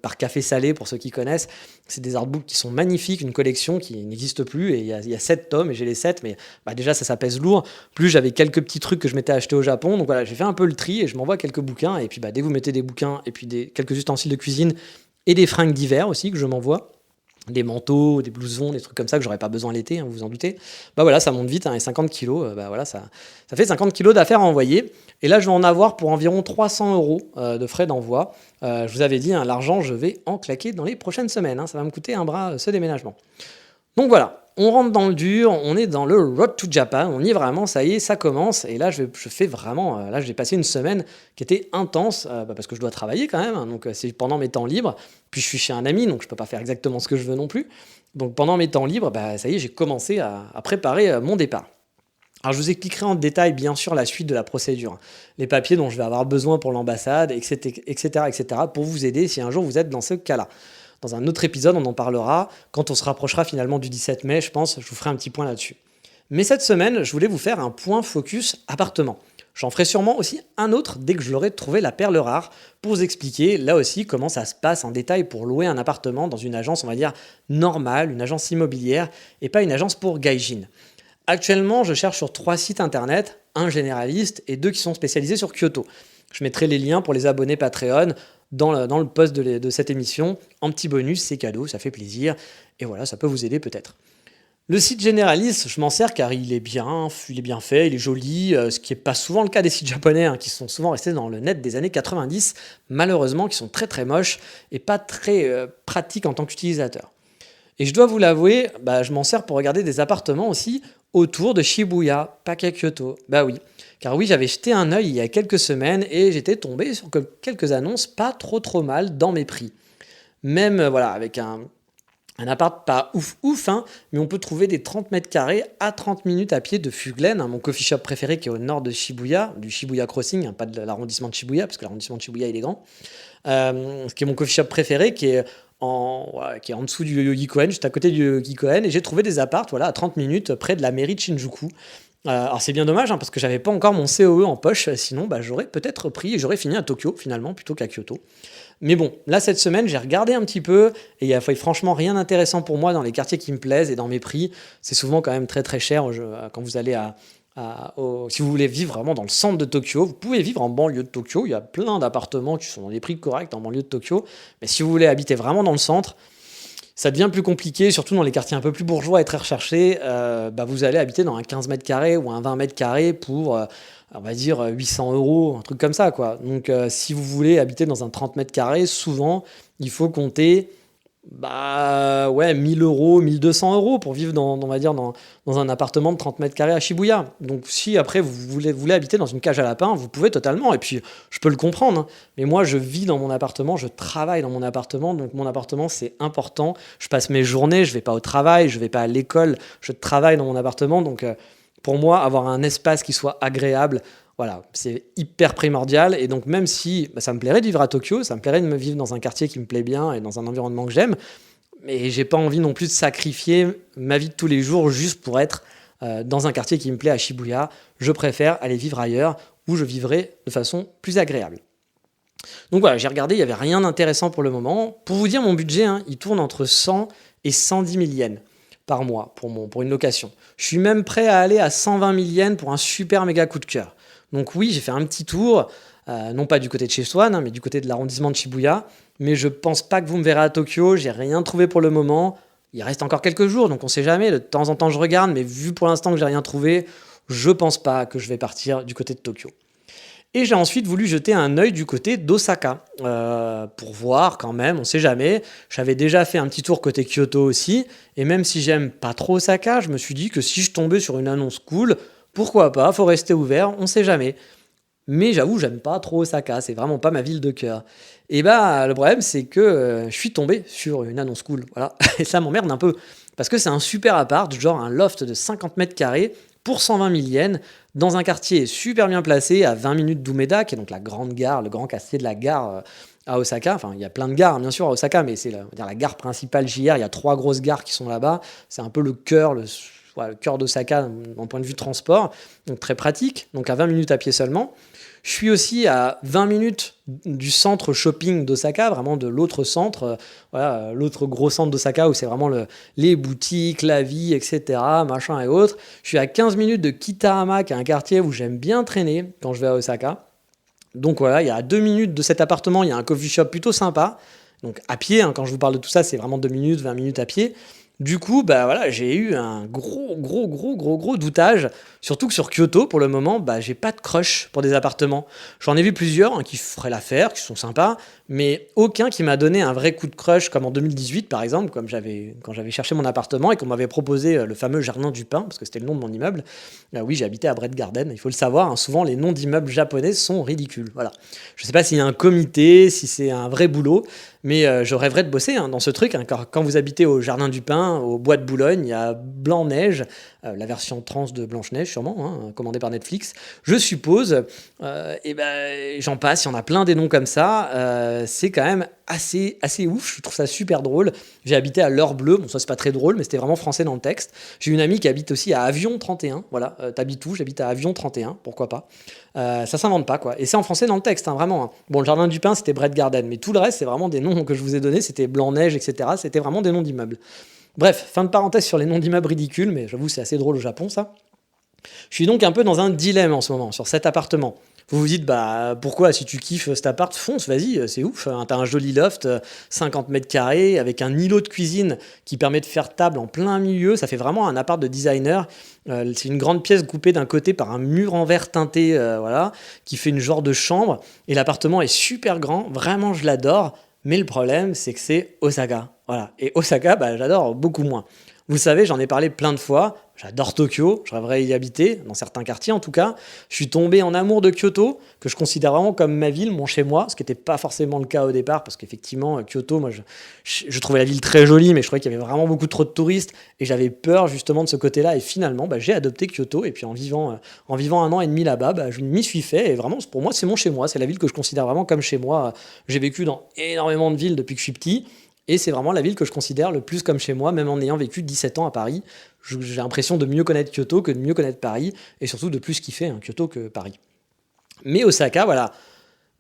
par Café Salé pour ceux qui connaissent. C'est des artbooks qui sont magnifiques, une collection qui n'existe plus, et il y a 7 tomes, et j'ai les 7, mais déjà ça pèse lourd. Plus j'avais quelques petits trucs que je m'étais acheté au Japon, donc voilà, j'ai fait un peu le tri, et je m'envoie quelques bouquins, et puis dès que vous mettez des bouquins, et puis quelques ustensiles de cuisine, et des fringues d'hiver aussi que je m'envoie, des manteaux, des blousons, des trucs comme ça que j'aurais pas besoin l'été, hein, vous vous en doutez. Bah voilà, ça monte vite, hein, et 50 kilos, voilà, ça fait 50 kilos d'affaires à envoyer. Et là, je vais en avoir pour environ 300 euros de frais d'envoi. Je vous avais dit, hein, l'argent, je vais en claquer dans les prochaines semaines. Hein, ça va me coûter un bras, ce déménagement. Donc voilà, on rentre dans le dur, on est dans le Road to Japan, on y est vraiment, ça y est, ça commence. Et là, je fais vraiment, là, j'ai passé une semaine qui était intense, parce que je dois travailler quand même, hein, donc c'est pendant mes temps libres. Puis je suis chez un ami, donc je peux pas faire exactement ce que je veux non plus. Donc pendant mes temps libres, ça y est, j'ai commencé à préparer mon départ. Alors je vous expliquerai en détail bien sûr la suite de la procédure, hein. Les papiers dont je vais avoir besoin pour l'ambassade, etc., etc., etc., pour vous aider si un jour vous êtes dans ce cas-là. Dans un autre épisode, on en parlera quand on se rapprochera finalement du 17 mai, je pense, je vous ferai un petit point là-dessus. Mais cette semaine, je voulais vous faire un point focus appartement. J'en ferai sûrement aussi un autre dès que je l'aurai trouvé la perle rare pour vous expliquer là aussi comment ça se passe en détail pour louer un appartement dans une agence, on va dire, normale, une agence immobilière et pas une agence pour gaijin. Actuellement, je cherche sur 3 sites internet, un généraliste et 2 qui sont spécialisés sur Kyoto. Je mettrai les liens pour les abonnés Patreon dans le post de cette émission. En petit bonus, c'est cadeau, ça fait plaisir. Et voilà, ça peut vous aider peut-être. Le site généraliste, je m'en sers car il est bien fait, il est joli, ce qui n'est pas souvent le cas des sites japonais, hein, qui sont souvent restés dans le net des années 90, malheureusement, qui sont très très moches et pas très pratiques en tant qu'utilisateur. Et je dois vous l'avouer, je m'en sers pour regarder des appartements aussi autour de Shibuya, pas qu'à Kyoto. Bah oui, car oui, j'avais jeté un œil il y a quelques semaines et j'étais tombé sur quelques annonces pas trop mal dans mes prix. Même, voilà, avec un appart pas ouf, hein, mais on peut trouver des 30 mètres carrés à 30 minutes à pied de Fuglen, hein, mon coffee shop préféré qui est au nord de Shibuya, du Shibuya Crossing, hein, pas de l'arrondissement de Shibuya, parce que l'arrondissement de Shibuya il est grand. Qui est mon coffee shop préféré, qui est en dessous du Yogi Koen, juste à côté du Yogi Koen, et j'ai trouvé des apparts voilà, à 30 minutes près de la mairie de Shinjuku. Alors c'est bien dommage, hein, parce que j'avais pas encore mon COE en poche, sinon j'aurais peut-être pris et j'aurais fini à Tokyo finalement plutôt qu'à Kyoto. Mais bon, là cette semaine j'ai regardé un petit peu et il n'y a franchement rien d'intéressant pour moi dans les quartiers qui me plaisent et dans mes prix. C'est souvent quand même très très cher quand vous allez si vous voulez vivre vraiment dans le centre de Tokyo. Vous pouvez vivre en banlieue de Tokyo, il y a plein d'appartements qui sont dans des prix corrects en banlieue de Tokyo. Mais si vous voulez habiter vraiment dans le centre, ça devient plus compliqué, surtout dans les quartiers un peu plus bourgeois et très recherchés. Vous allez habiter dans un 15 mètres carrés ou un 20 mètres carrés pour, on va dire, 800 euros, un truc comme ça, quoi. Donc, si vous voulez habiter dans un 30 mètres carrés, souvent, il faut compter 1000 euros, 1200 euros pour vivre on va dire, dans un appartement de 30 mètres carrés à Shibuya. Donc, si après vous voulez habiter dans une cage à lapin, vous pouvez totalement. Et puis, je peux le comprendre, hein. Mais moi, je vis dans mon appartement, je travaille dans mon appartement. Donc, mon appartement, c'est important. Je passe mes journées, je vais pas au travail, je vais pas à l'école, je travaille dans mon appartement. Donc, pour moi, avoir un espace qui soit agréable, voilà, c'est hyper primordial. Et donc, même si ça me plairait de vivre à Tokyo, ça me plairait de me vivre dans un quartier qui me plaît bien et dans un environnement que j'aime, mais j'ai pas envie non plus de sacrifier ma vie de tous les jours juste pour être dans un quartier qui me plaît à Shibuya. Je préfère aller vivre ailleurs où je vivrai de façon plus agréable. Donc voilà, j'ai regardé, il n'y avait rien d'intéressant pour le moment. Pour vous dire, mon budget, hein, il tourne entre 100 et 110 000 yens par mois pour une location. Je suis même prêt à aller à 120 000 yens pour un super méga coup de cœur. Donc oui, j'ai fait un petit tour, non pas du côté de chez Swan, hein, mais du côté de l'arrondissement de Shibuya. Mais je pense pas que vous me verrez à Tokyo, j'ai rien trouvé pour le moment. Il reste encore quelques jours, donc on sait jamais. De temps en temps, je regarde, mais vu pour l'instant que j'ai rien trouvé, je pense pas que je vais partir du côté de Tokyo. Et j'ai ensuite voulu jeter un œil du côté d'Osaka, pour voir quand même, on sait jamais. J'avais déjà fait un petit tour côté Kyoto aussi, et même si j'aime pas trop Osaka, je me suis dit que si je tombais sur une annonce cool, pourquoi pas, faut rester ouvert, on sait jamais. Mais j'avoue, j'aime pas trop Osaka, c'est vraiment pas ma ville de cœur. Et bah, le problème, c'est que je suis tombé sur une annonce cool, voilà. Et ça m'emmerde un peu, parce que c'est un super appart, genre un loft de 50 mètres carrés, pour 120 000 yens, dans un quartier super bien placé, à 20 minutes d'Umeda, qui est donc la grande gare, le grand quartier de la gare à Osaka. Enfin, il y a plein de gares, bien sûr, à Osaka, mais c'est on va dire, la gare principale JR. Il y a 3 grosses gares qui sont là-bas. C'est un peu le cœur, le cœur d'Osaka, d'un point de vue transport. Donc très pratique, donc à 20 minutes à pied seulement. Je suis aussi à 20 minutes du centre shopping d'Osaka, vraiment de l'autre centre, voilà, l'autre gros centre d'Osaka où c'est vraiment les boutiques, la vie, etc., machin et autres. Je suis à 15 minutes de Kitahama, qui est un quartier où j'aime bien traîner quand je vais à Osaka. Donc voilà, il y a 2 minutes de cet appartement, il y a un coffee shop plutôt sympa. Donc à pied, hein, quand je vous parle de tout ça, c'est vraiment 2 minutes, 20 minutes à pied. Du coup, bah voilà, j'ai eu un gros doutage. Surtout que sur Kyoto, pour le moment, bah j'ai pas de crush pour des appartements. J'en ai vu plusieurs hein, qui feraient l'affaire, qui sont sympas, mais aucun qui m'a donné un vrai coup de crush, comme en 2018 par exemple, quand j'avais cherché mon appartement et qu'on m'avait proposé le fameux Jardin du Pin, parce que c'était le nom de mon immeuble. Oui, j'ai habité à Bread Garden, il faut le savoir, hein, souvent les noms d'immeubles japonais sont ridicules. Voilà. Je sais pas s'il y a un comité, si c'est un vrai boulot, mais je rêverais de bosser hein, dans ce truc. Hein, quand vous habitez au Jardin du Pin, au Bois de Boulogne, il y a Blanc-Neige, la version trans de Blanche-Neige sûrement, hein, commandée par Netflix, je suppose. Et ben j'en passe, il y en a plein des noms comme ça. C'est quand même assez ouf, je trouve ça super drôle. J'ai habité à l'Heure Bleue, bon ça c'est pas très drôle, mais c'était vraiment français dans le texte. J'ai une amie qui habite aussi à Avion 31, voilà, t'habites où? J'habite à Avion 31, pourquoi pas. Ça s'invente pas quoi. Et c'est en français dans le texte, hein, vraiment. Hein. Bon, le Jardin du Pin c'était Bread Garden, mais tout le reste c'est vraiment des noms que je vous ai donnés, c'était Blanc-Neige, etc. C'était vraiment des noms d'immeubles. Bref, fin de parenthèse sur les noms d'immeubles ridicules, mais j'avoue c'est assez drôle au Japon ça. Je suis donc un peu dans un dilemme en ce moment sur cet appartement. Vous vous dites, bah pourquoi, si tu kiffes cet appart, fonce, vas-y, c'est ouf. Hein, t'as un joli loft, 50 mètres carrés, avec un îlot de cuisine qui permet de faire table en plein milieu. Ça fait vraiment un appart de designer. C'est une grande pièce coupée d'un côté par un mur en verre teinté, voilà, qui fait une genre de chambre. Et l'appartement est super grand, vraiment je l'adore. Mais le problème, c'est que c'est Osaka. Voilà. Et Osaka, bah, j'adore beaucoup moins. Vous le savez, j'en ai parlé plein de fois. J'adore Tokyo, je rêverais y habiter, dans certains quartiers en tout cas. Je suis tombé en amour de Kyoto, que je considère vraiment comme ma ville, mon chez-moi, ce qui n'était pas forcément le cas au départ, parce qu'effectivement, Kyoto, moi, je trouvais la ville très jolie, mais je trouvais qu'il y avait vraiment beaucoup trop de touristes, et j'avais peur justement de ce côté-là. Et finalement, bah, j'ai adopté Kyoto, et puis en vivant 1 an et demi là-bas, bah, je m'y suis fait, et vraiment, pour moi, c'est mon chez-moi, c'est la ville que je considère vraiment comme chez moi. J'ai vécu dans énormément de villes depuis que je suis petit, et c'est vraiment la ville que je considère le plus comme chez moi, même en ayant vécu 17 ans à Paris. J'ai l'impression de mieux connaître Kyoto que de mieux connaître Paris, et surtout de plus kiffer hein, Kyoto que Paris. Mais Osaka, voilà,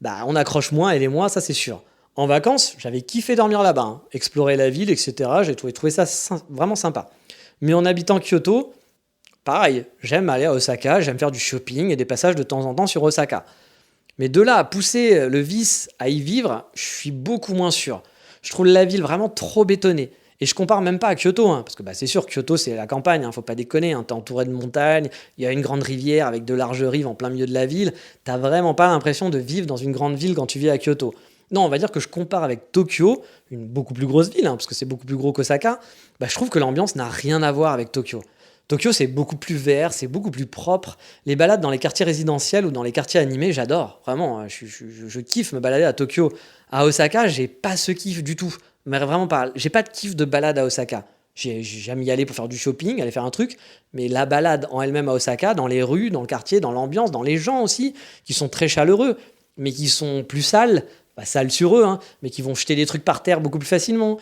bah, on accroche moins, elle et moi, ça c'est sûr. En vacances, j'avais kiffé dormir là-bas, hein, explorer la ville, etc. J'ai trouvé ça vraiment sympa. Mais en habitant Kyoto, pareil, j'aime aller à Osaka, j'aime faire du shopping et des passages de temps en temps sur Osaka. Mais de là à pousser le vice à y vivre, je suis beaucoup moins sûr. Je trouve la ville vraiment trop bétonnée. Et je compare même pas à Kyoto, hein, parce que bah, c'est sûr, Kyoto c'est la campagne, hein, faut pas déconner, hein, t'es entouré de montagnes, il y a une grande rivière avec de larges rives en plein milieu de la ville, t'as vraiment pas l'impression de vivre dans une grande ville quand tu vis à Kyoto. Non, on va dire que je compare avec Tokyo, une beaucoup plus grosse ville, hein, parce que c'est beaucoup plus gros qu'Osaka, bah, je trouve que l'ambiance n'a rien à voir avec Tokyo. Tokyo, c'est beaucoup plus vert, c'est beaucoup plus propre. Les balades dans les quartiers résidentiels ou dans les quartiers animés, j'adore. Vraiment, je kiffe me balader à Tokyo. À Osaka, j'ai pas ce kiff du tout. Mais vraiment pas. J'ai pas de kiff de balade à Osaka. J'aime y aller pour faire du shopping, aller faire un truc. Mais la balade en elle-même à Osaka, dans les rues, dans le quartier, dans l'ambiance, dans les gens aussi, qui sont très chaleureux, mais qui sont plus sales, pas sales sur eux, hein, mais qui vont jeter des trucs par terre beaucoup plus facilement.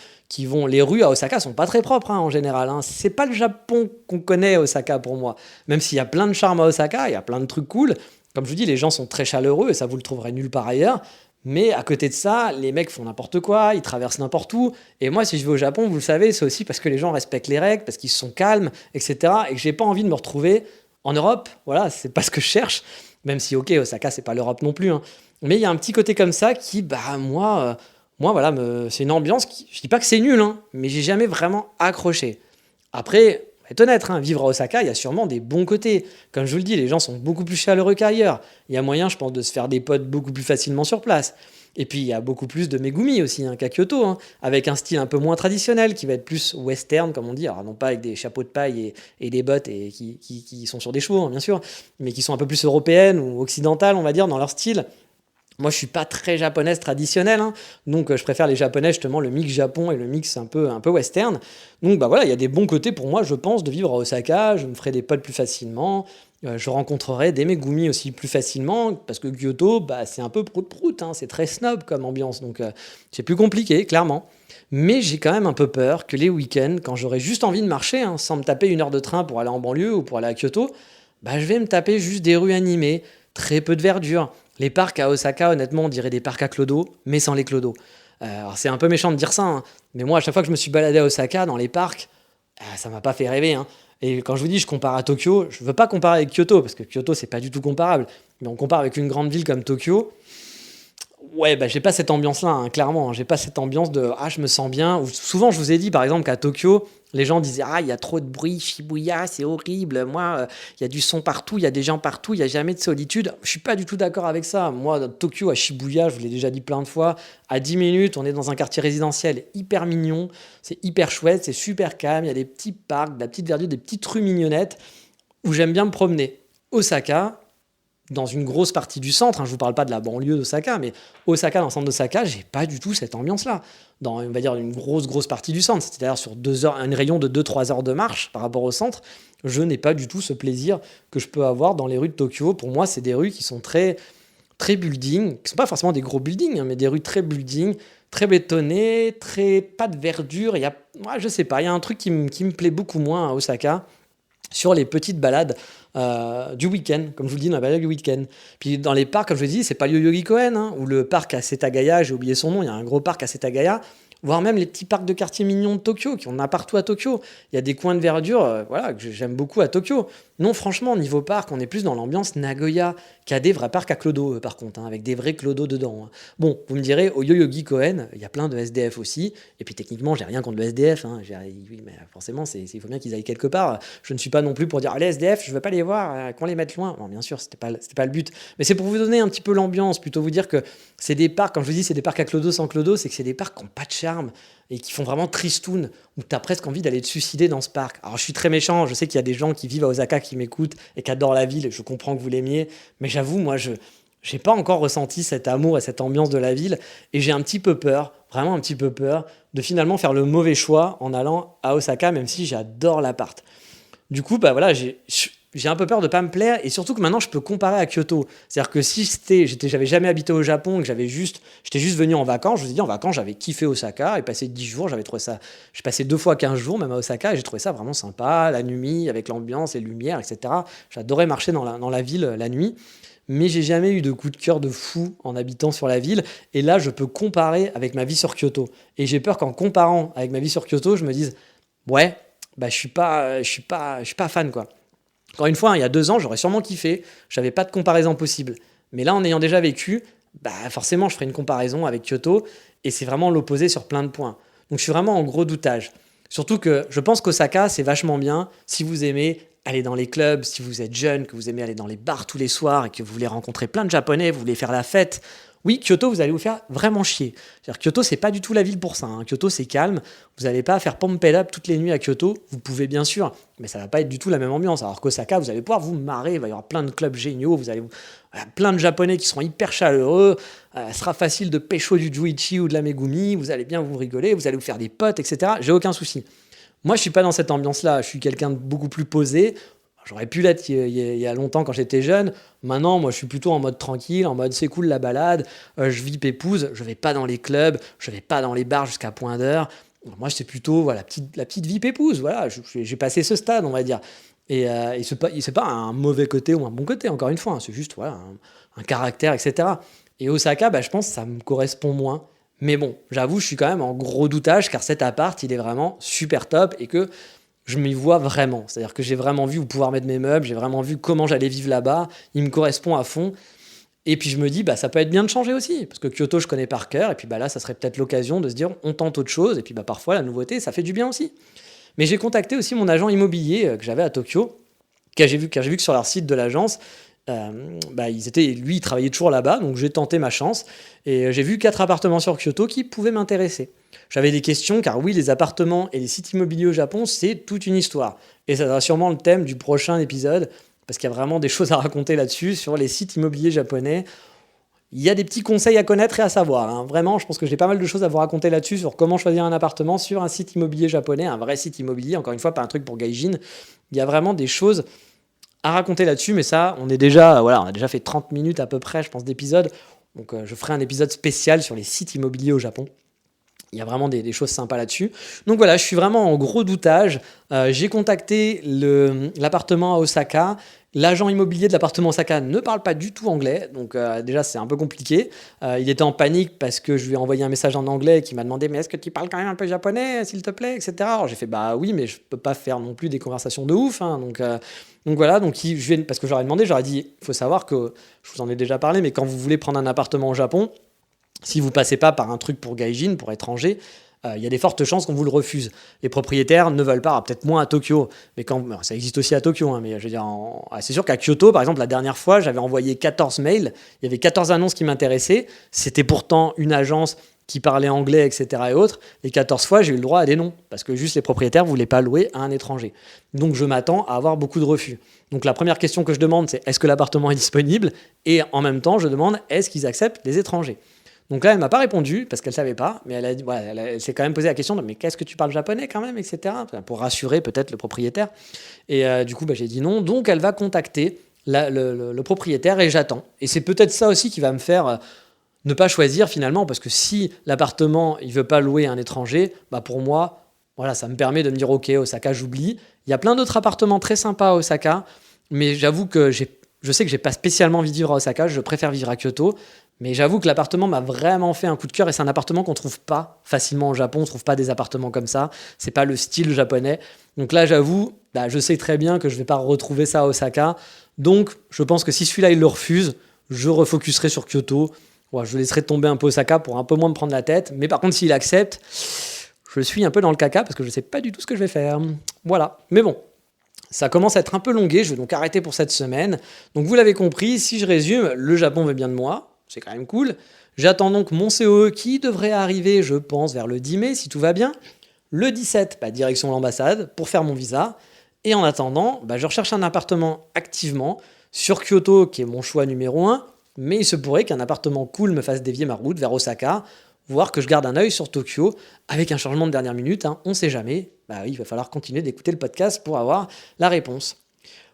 Les rues à Osaka sont pas très propres hein, en général. Hein. C'est pas le Japon qu'on connaît à Osaka pour moi. Même s'il y a plein de charme à Osaka, il y a plein de trucs cool. Comme je vous dis, les gens sont très chaleureux et ça vous le trouverez nulle part ailleurs. Mais à côté de ça, les mecs font n'importe quoi, ils traversent n'importe où. Et moi, si je vais au Japon, vous le savez, c'est aussi parce que les gens respectent les règles, parce qu'ils sont calmes, etc. Et que j'ai pas envie de me retrouver en Europe. Voilà, c'est pas ce que je cherche. Même si, ok, Osaka, c'est pas l'Europe non plus, hein. Mais il y a un petit côté comme ça qui, bah, moi voilà, c'est une ambiance qui. Je dis pas que c'est nul, hein, mais j'ai jamais vraiment accroché. Après, faut être honnête, hein, vivre à Osaka, il y a sûrement des bons côtés. Comme je vous le dis, les gens sont beaucoup plus chaleureux qu'ailleurs. Il y a moyen, je pense, de se faire des potes beaucoup plus facilement sur place. Et puis, il y a beaucoup plus de Megumi aussi, hein, qu'à Kyoto, hein, avec un style un peu moins traditionnel, qui va être plus western, comme on dit. Alors, non pas avec des chapeaux de paille et des bottes et qui sont sur des chevaux, hein, bien sûr, mais qui sont un peu plus européennes ou occidentales, on va dire, dans leur style. Moi, je suis pas très japonaise traditionnelle, hein, donc je préfère les japonais justement le mix Japon et le mix un peu western. Donc bah voilà, il y a des bons côtés pour moi, je pense, de vivre à Osaka. Je me ferai des potes plus facilement, je rencontrerai des Megumi aussi plus facilement, parce que Kyoto, bah c'est un peu prout-prout, hein, c'est très snob comme ambiance, donc c'est plus compliqué, clairement. Mais j'ai quand même un peu peur que les week-ends, quand j'aurai juste envie de marcher, hein, sans me taper 1 heure de train pour aller en banlieue ou pour aller à Kyoto, bah je vais me taper juste des rues animées, très peu de verdure. Les parcs à Osaka, honnêtement, on dirait des parcs à clodo, mais sans les clodos. Alors c'est un peu méchant de dire ça, hein, mais moi, à chaque fois que je me suis baladé à Osaka, dans les parcs, ça m'a pas fait rêver, hein. Et quand je vous dis je compare à Tokyo, je veux pas comparer avec Kyoto, parce que Kyoto, c'est pas du tout comparable. Mais on compare avec une grande ville comme Tokyo, ouais, bah j'ai pas cette ambiance-là, hein, clairement, hein. J'ai pas cette ambiance de ah, je me sens bien. Ou souvent, je vous ai dit, par exemple, qu'à Tokyo, les gens disaient ah, il y a trop de bruit, Shibuya, c'est horrible. Moi, il y a du son partout, il y a des gens partout, il y a jamais de solitude. Je suis pas du tout d'accord avec ça. Moi, dans Tokyo, à Shibuya, je vous l'ai déjà dit plein de fois, à 10 minutes, on est dans un quartier résidentiel hyper mignon, c'est hyper chouette, c'est super calme, il y a des petits parcs, de la petite verdure, des petites rues mignonnettes où j'aime bien me promener. Osaka, dans une grosse partie du centre, hein, je ne vous parle pas de la banlieue d'Osaka, mais Osaka, dans le centre d'Osaka, j'ai pas du tout cette ambiance-là. Dans, on va dire, une grosse partie du centre, c'est-à-dire sur 2 heures, un rayon de 2-3 heures de marche par rapport au centre, je n'ai pas du tout ce plaisir que je peux avoir dans les rues de Tokyo. Pour moi, c'est des rues qui sont très building, qui ne sont pas forcément des gros buildings, hein, mais des rues très building, très bétonnées, très pas de verdure. Il y a, moi, je sais pas, il y a un truc qui me plaît beaucoup moins à Osaka sur les petites balades du week-end, comme je vous le dis, dans la balade du week-end. Puis dans les parcs, comme je vous dis, c'est pas le Yoyogi Koen, hein, ou le parc à Setagaya, j'ai oublié son nom, il y a un gros parc à Setagaya, voire même les petits parcs de quartier mignons de Tokyo, qui on a partout à Tokyo. Il y a des coins de verdure, voilà, que j'aime beaucoup à Tokyo. Non, franchement, niveau parc, on est plus dans l'ambiance Nagoya, qui a des vrais parcs à clodo, par contre, hein, avec des vrais clodos dedans, hein. Bon, vous me direz, au Yoyogi Koen, il y a plein de SDF aussi, et puis techniquement, j'ai rien contre le SDF, hein, oui, mais forcément, il faut bien qu'ils aillent quelque part. Je ne suis pas non plus pour dire, ah, les SDF, je veux pas les voir, qu'on les mette loin. Bon, bien sûr, c'était pas le but, mais c'est pour vous donner un petit peu l'ambiance, plutôt vous dire que c'est des parcs, quand je vous dis c'est des parcs à clodo sans clodo, c'est que c'est des parcs qui n'ont pas de charme et qui font vraiment tristoun, où tu as presque envie d'aller te suicider dans ce parc. Alors je suis très méchant, je sais qu'il y a des gens qui vivent à Osaka qui m'écoutent et qui adorent la ville, je comprends que vous l'aimiez, mais j'avoue, moi, je n'ai pas encore ressenti cet amour et cette ambiance de la ville, et j'ai un petit peu peur, vraiment un petit peu peur, de finalement faire le mauvais choix en allant à Osaka, même si j'adore l'appart. Du coup, bah voilà, j'ai un peu peur de pas me plaire, et surtout que maintenant je peux comparer à Kyoto. C'est-à-dire que si j'avais jamais habité au Japon, que j'étais juste venu en vacances, je vous ai dit en vacances j'avais kiffé Osaka et passé 10 jours, j'avais trouvé ça, j'ai passé 2 fois 15 jours même à Osaka et j'ai trouvé ça vraiment sympa, la nuit avec l'ambiance, les lumières, etc. J'adorais marcher dans la ville la nuit. Mais j'ai jamais eu de coup de cœur de fou en habitant sur la ville. Et là, je peux comparer avec ma vie sur Kyoto. Et j'ai peur qu'en comparant avec ma vie sur Kyoto, je me dise, ouais, bah je suis pas fan quoi. Encore une fois, hein, il y a 2 ans, j'aurais sûrement kiffé. J'avais pas de comparaison possible. Mais là, en ayant déjà vécu, bah forcément, je ferai une comparaison avec Kyoto. Et c'est vraiment l'opposé sur plein de points. Donc je suis vraiment en gros doutage. Surtout que je pense qu'Osaka, c'est vachement bien si vous aimez aller dans les clubs, si vous êtes jeune, que vous aimez aller dans les bars tous les soirs et que vous voulez rencontrer plein de Japonais, vous voulez faire la fête. Oui, Kyoto, vous allez vous faire vraiment chier. C'est-à-dire, Kyoto, c'est pas du tout la ville pour ça, hein. Kyoto, c'est calme. Vous n'allez pas faire pump it up toutes les nuits à Kyoto. Vous pouvez bien sûr, mais ça va pas être du tout la même ambiance. Alors qu'Osaka, vous allez pouvoir vous marrer. Il va y avoir plein de clubs géniaux. Plein de Japonais qui seront hyper chaleureux. Ce sera facile de pécho du Juichi ou de la Megumi. Vous allez bien vous rigoler. Vous allez vous faire des potes, etc. J'ai aucun souci. Moi, je suis pas dans cette ambiance-là. Je suis quelqu'un de beaucoup plus posé. J'aurais pu l'être il y a longtemps quand j'étais jeune. Maintenant, moi, je suis plutôt en mode tranquille, en mode c'est cool la balade, je vis pépouze, je vais pas dans les clubs, je vais pas dans les bars jusqu'à point d'heure. Moi, c'est plutôt voilà, la petite vie pépouze. Voilà, j'ai passé ce stade, on va dire. Et c'est pas un mauvais côté ou un bon côté, encore une fois, hein. C'est juste voilà, un caractère, etc. Et Osaka, bah, je pense que ça me correspond moins. Mais bon, j'avoue, je suis quand même en gros doutage car cet appart, il est vraiment super top et que je m'y vois vraiment. C'est-à-dire que j'ai vraiment vu où pouvoir mettre mes meubles, j'ai vraiment vu comment j'allais vivre là-bas, il me correspond à fond. Et puis je me dis, ça peut être bien de changer aussi, parce que Kyoto, je connais par cœur, et puis là, ça serait peut-être l'occasion de se dire, on tente autre chose, et puis parfois, la nouveauté, ça fait du bien aussi. Mais j'ai contacté aussi mon agent immobilier que j'avais à Tokyo, car j'ai vu que sur leur site de l'agence, il travaillait toujours là-bas, donc j'ai tenté ma chance, et j'ai vu 4 appartements sur Kyoto qui pouvaient m'intéresser. J'avais des questions, car oui, les appartements et les sites immobiliers au Japon, c'est toute une histoire. Et ça sera sûrement le thème du prochain épisode, parce qu'il y a vraiment des choses à raconter là-dessus, sur les sites immobiliers japonais. Il y a des petits conseils à connaître et à savoir, hein. Vraiment, je pense que j'ai pas mal de choses à vous raconter là-dessus, sur comment choisir un appartement sur un site immobilier japonais, un vrai site immobilier, encore une fois, pas un truc pour gaijin. Il y a vraiment des choses à raconter là-dessus, mais ça, on a déjà fait 30 minutes à peu près, je pense, d'épisode. Donc je ferai un épisode spécial sur les sites immobiliers au Japon. Il y a vraiment des choses sympas là-dessus. Donc voilà, je suis vraiment en gros doutage. J'ai contacté l'appartement à Osaka. L'agent immobilier de l'appartement Osaka ne parle pas du tout anglais, donc déjà c'est un peu compliqué. Il était en panique parce que je lui ai envoyé un message en anglais et qui m'a demandé mais est-ce que tu parles quand même un peu japonais s'il te plaît, etc. Alors j'ai fait oui, mais je peux pas faire non plus des conversations de ouf, hein, donc voilà, parce que j'aurais dit, il faut savoir que, je vous en ai déjà parlé, mais quand vous voulez prendre un appartement au Japon, si vous passez pas par un truc pour gaijin, pour étranger, il y a des fortes chances qu'on vous le refuse. Les propriétaires ne veulent pas, peut-être moins à Tokyo, mais ça existe aussi à Tokyo, hein, mais je veux dire, c'est sûr qu'à Kyoto, par exemple, la dernière fois, j'avais envoyé 14 mails, il y avait 14 annonces qui m'intéressaient, c'était pourtant une agence qui parlait anglais, etc. et autres, et 14 fois, j'ai eu le droit à des noms, parce que juste les propriétaires ne voulaient pas louer à un étranger. Donc je m'attends à avoir beaucoup de refus. Donc la première question que je demande, c'est est-ce que l'appartement est disponible ? Et en même temps, je demande est-ce qu'ils acceptent les étrangers ? Donc là, elle m'a pas répondu parce qu'elle savait pas, mais elle s'est quand même posé la question de mais qu'est-ce que tu parles japonais quand même, etc. Pour rassurer peut-être le propriétaire. Et du coup, j'ai dit non. Donc elle va contacter le propriétaire et j'attends. Et c'est peut-être ça aussi qui va me faire ne pas choisir finalement, parce que si l'appartement il veut pas louer à un étranger, pour moi, voilà, ça me permet de me dire ok, Osaka, j'oublie. Il y a plein d'autres appartements très sympas à Osaka, mais j'avoue que je sais que j'ai pas spécialement envie de vivre à Osaka, je préfère vivre à Kyoto. Mais j'avoue que l'appartement m'a vraiment fait un coup de cœur et c'est un appartement qu'on trouve pas facilement au Japon. On trouve pas des appartements comme ça. C'est pas le style japonais. Donc là, j'avoue, je sais très bien que je vais pas retrouver ça à Osaka. Donc, je pense que si celui-là, il le refuse, je refocuserai sur Kyoto. Ouais, je laisserai tomber un peu Osaka pour un peu moins me prendre la tête. Mais par contre, s'il accepte, je suis un peu dans le caca parce que je sais pas du tout ce que je vais faire. Voilà. Mais bon. Ça commence à être un peu longué, je vais donc arrêter pour cette semaine. Donc vous l'avez compris, si je résume, le Japon veut bien de moi, c'est quand même cool. J'attends donc mon COE qui devrait arriver, je pense, vers le 10 mai, si tout va bien. Le 17, direction l'ambassade pour faire mon visa. Et en attendant, je recherche un appartement activement sur Kyoto, qui est mon choix numéro 1. Mais il se pourrait qu'un appartement cool me fasse dévier ma route vers Osaka, voire que je garde un œil sur Tokyo, avec un changement de dernière minute, hein, on sait jamais. Oui, il va falloir continuer d'écouter le podcast pour avoir la réponse.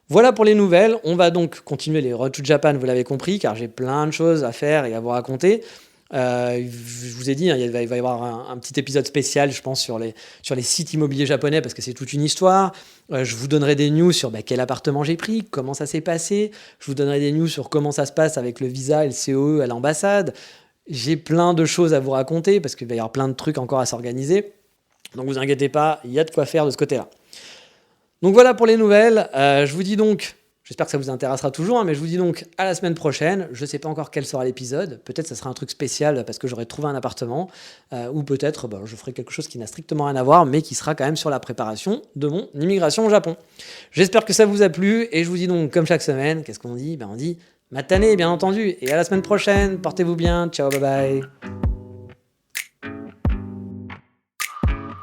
Voilà pour les nouvelles, on va donc continuer les Road to Japan, vous l'avez compris, car j'ai plein de choses à faire et à vous raconter. Je vous ai dit, il va y avoir un petit épisode spécial, je pense, sur les sites immobiliers japonais, parce que c'est toute une histoire. Je vous donnerai des news sur quel appartement j'ai pris, comment ça s'est passé. Je vous donnerai des news sur comment ça se passe avec le visa et le COE à l'ambassade. J'ai plein de choses à vous raconter, parce qu'il va y avoir plein de trucs encore à s'organiser. Donc vous inquiétez pas, il y a de quoi faire de ce côté-là. Donc voilà pour les nouvelles. Je vous dis donc, j'espère que ça vous intéressera toujours, mais je vous dis donc à la semaine prochaine. Je ne sais pas encore quel sera l'épisode. Peut-être ça sera un truc spécial parce que j'aurai trouvé un appartement. Ou peut-être je ferai quelque chose qui n'a strictement rien à voir, mais qui sera quand même sur la préparation de mon immigration au Japon. J'espère que ça vous a plu. Et je vous dis donc, comme chaque semaine, qu'est-ce qu'on dit ? On dit matane, bien entendu. Et à la semaine prochaine. Portez-vous bien. Ciao, bye bye.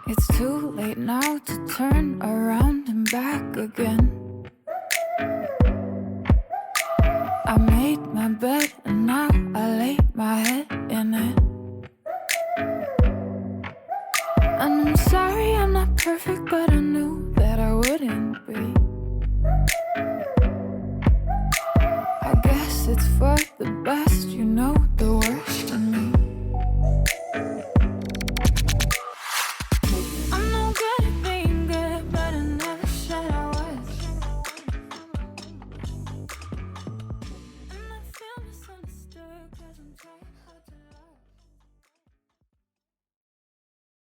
It's too late now to turn around and back again. I made my bed and now I lay my head in it. And I'm sorry I'm not perfect, but I knew that I wouldn't be. I guess it's for the best, you know the worst in me. Cause I'm tired.